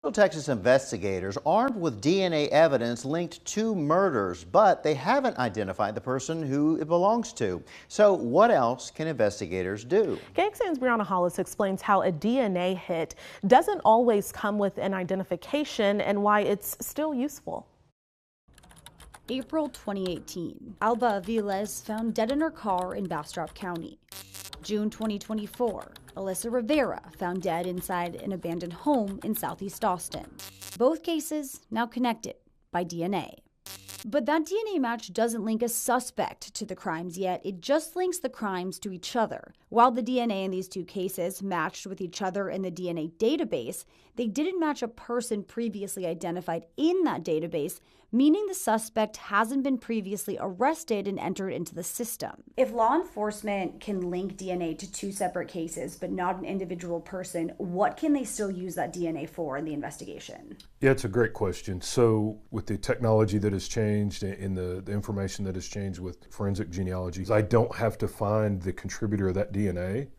Texas investigators armed with DNA evidence linked to murders, but they haven't identified the person who it belongs to. So what else can investigators do? KXAN's Brianna Hollis explains how a DNA hit doesn't always come with an identification and why it's still useful. April 2018, Alba Aviles found dead in her car in Bastrop County. June 2024, Alyssa Rivera found dead inside an abandoned home in Southeast Austin. Both cases now connected by DNA. But that DNA match doesn't link a suspect to the crimes yet. It just links the crimes to each other. While the DNA in these two cases matched with each other in the DNA database, they didn't match a person previously identified in that database, meaning the suspect hasn't been previously arrested and entered into the system. If law enforcement can link DNA to two separate cases, but not an individual person, what can they still use that DNA for in the investigation? Yeah, it's a great question. So with the technology that has changed and the information that has changed with forensic genealogies, I don't have to find the contributor of that DNA.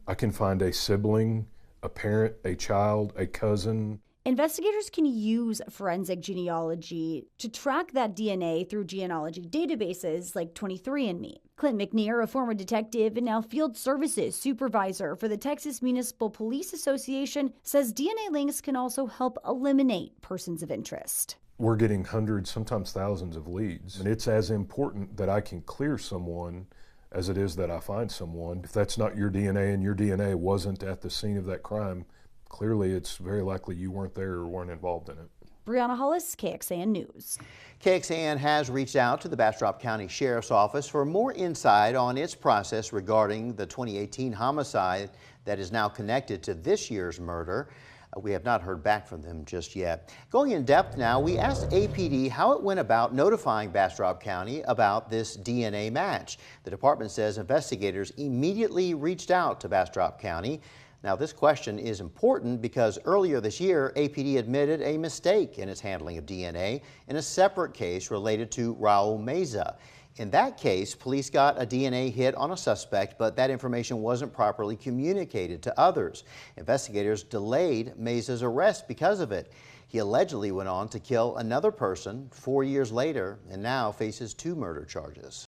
I can find a sibling, a parent, a child, a cousin. Investigators can use forensic genealogy to track that DNA through genealogy databases like 23andMe. Clint McNear, a former detective and now field services supervisor for the Texas Municipal Police Association, says DNA links can also help eliminate persons of interest. We're getting hundreds, sometimes thousands of leads, and it's as important that I can clear someone as it is that I find someone. If that's not your DNA and your DNA wasn't at the scene of that crime, clearly it's very likely you weren't there or weren't involved in it. Brianna Hollis, KXAN News. KXAN has reached out to the Bastrop County Sheriff's Office for more insight on its process regarding the 2018 homicide that is now connected to this year's murder. We have not heard back from them just yet. Going in depth now, we asked APD how it went about notifying Bastrop County about this DNA match. The department says investigators immediately reached out to Bastrop County. Now, this question is important because earlier this year, APD admitted a mistake in its handling of DNA in a separate case related to Raul Meza. In that case, police got a DNA hit on a suspect, but that information wasn't properly communicated to others. Investigators delayed Meza's arrest because of it. He allegedly went on to kill another person 4 years later and now faces 2 murder charges.